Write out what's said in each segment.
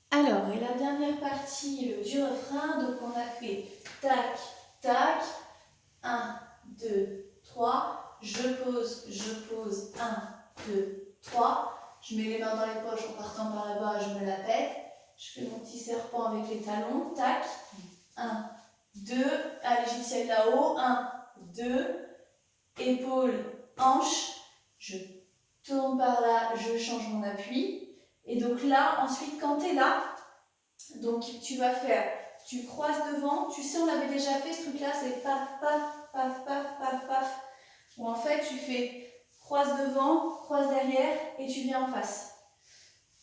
Alors, et la dernière partie du refrain, donc on a fait tac, tac, 1, 2, 3, je pose, 1, 2, 3, je mets les mains dans les poches en partant par là-bas, je me la pète, je fais mon petit serpent avec les talons, tac, 1, 2, allez, j'y tiens là-haut, 1, 2, épaule, hanche, je tourne par là, je change mon appui. Et donc là, ensuite, quand tu es là, donc tu vas faire, tu croises devant, tu sais, on l'avait déjà fait ce truc-là, c'est paf, paf, paf, paf, paf, paf. Où en fait, tu fais croise devant, croise derrière et tu viens en face.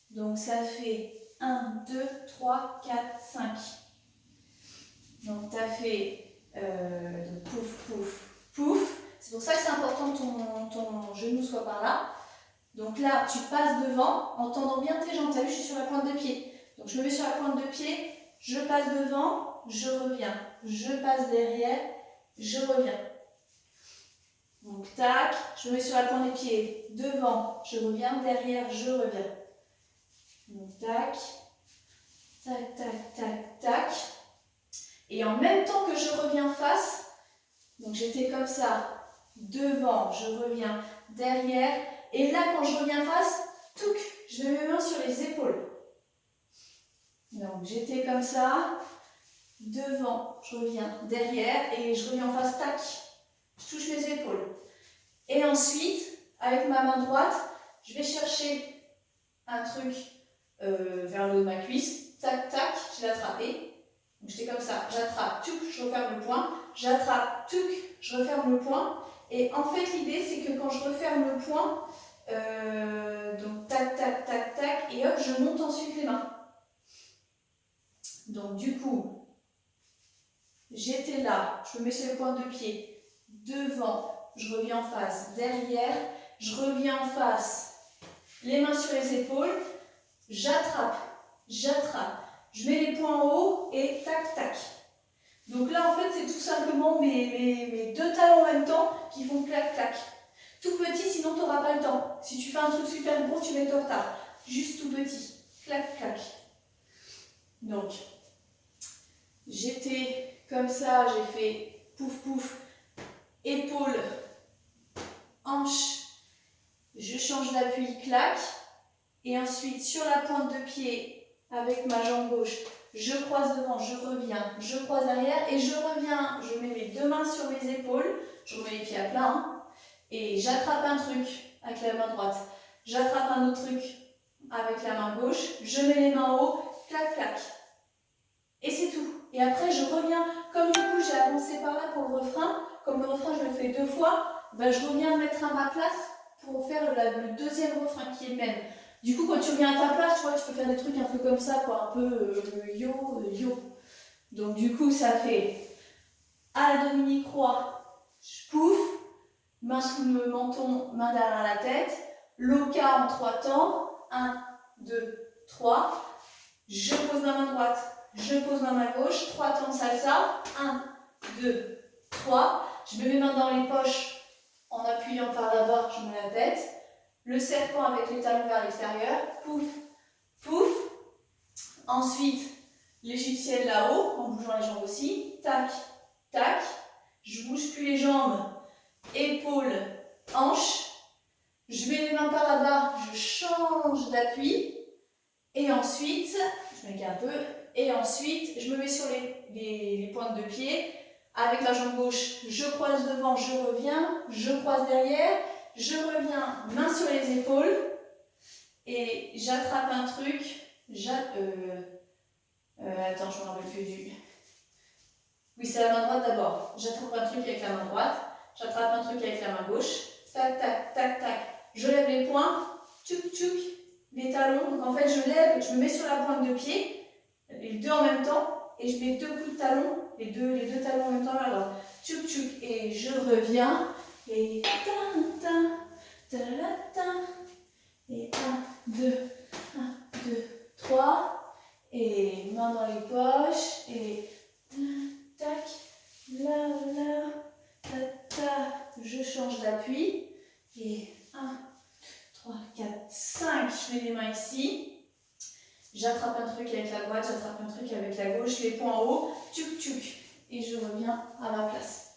Donc ça fait 1, 2, 3, 4, 5. Donc tu as fait pouf, pouf, pouf. C'est pour ça que c'est important que ton genou soit par là. Donc là, tu passes devant en tendant bien tes jambes. Tu as vu, je suis sur la pointe de pied. Donc je me mets sur la pointe de pied, je passe devant, je reviens. Je passe derrière, je reviens. Donc tac, je me mets sur la pointe des pieds, devant, je reviens, derrière, je reviens. Donc tac, tac, tac, tac, tac. Et en même temps que je reviens face, donc j'étais comme ça, devant, je reviens, derrière. Et là, quand je reviens face, touc, je mets mes mains sur les épaules. Donc j'étais comme ça, devant, je reviens, derrière, et je reviens en face, tac, je touche mes épaules. Et ensuite, avec ma main droite, je vais chercher un truc vers le haut de ma cuisse, tac, tac, je l'ai attrapé. Donc j'étais comme ça, j'attrape, touc, je referme le poing, j'attrape, touc, je referme le poing. Et en fait, l'idée, c'est que quand je referme le poing, donc tac, tac, tac, tac, et hop, je monte ensuite les mains. Donc du coup, j'étais là, je me mets sur les pointes de pied, devant, je reviens en face, derrière, je reviens en face, les mains sur les épaules, j'attrape, je mets les poings en haut et tac, tac. Donc là, en fait, c'est tout simplement mes deux talons en même temps qui font clac, clac. Tout petit, sinon tu n'auras pas le temps. Si tu fais un truc super gros, tu mets en retard. Juste tout petit, clac, clac. Donc, j'étais comme ça, j'ai fait pouf, pouf, épaule, hanche, je change d'appui, clac. Et ensuite, sur la pointe de pied, avec ma jambe gauche, je croise devant, je reviens, je croise arrière et je reviens. Je mets mes deux mains sur mes épaules, je remets les pieds à plat, hein, et j'attrape un truc avec la main droite. J'attrape un autre truc avec la main gauche, je mets les mains en haut, clac, clac. Et c'est tout. Et après, je reviens, comme du coup, j'ai avancé par là pour le refrain, comme le refrain, je le fais deux fois, ben, je reviens mettre à ma place pour faire le deuxième refrain qui est le même. Du coup, quand tu reviens à ta place, tu vois, tu peux faire des trucs un peu comme ça, quoi, un peu yo, yo. Donc, du coup, ça fait à la demi-croix, je pouf, main sous le menton, main derrière la tête, l'oka en trois temps, 1, 2, 3, je pose ma main droite, je pose ma main gauche, 3 temps salsa, 1, 2, 3, je mets mes mains dans les poches en appuyant par là-bas, je me la pète, le serpent avec les talons vers l'extérieur, pouf, pouf, ensuite l'égyptienne là-haut, en bougeant les jambes aussi, tac, tac, je bouge plus les jambes, épaules, hanches, je mets les mains par là-bas, je change d'appui, et ensuite, je m'écarte un peu, et ensuite, je me mets sur les pointes de pied, avec la jambe gauche, je croise devant, je reviens, je croise derrière, je reviens, main sur les épaules, et j'attrape un truc, attends, je me rappelle plus du... Oui, c'est la main droite d'abord. J'attrape un truc avec la main droite, j'attrape un truc avec la main gauche, tac, tac, tac, tac, je lève les poings, tchouk, tchouk, les talons, donc en fait je lève, je me mets sur la pointe de pied, les deux en même temps, et je mets deux coups de talon, les deux talons en même temps, alors tchouk tchouk, et je reviens, et ta ta ta ta, et 1, 2, 3, et main dans les poches, et tac, là, là, ta ta, je change d'appui, et 1, 3, 4, 5, je mets les mains ici. J'attrape un truc avec la droite, j'attrape un truc avec la gauche, les poings en haut, tchouk tchouk. Et je reviens à ma place.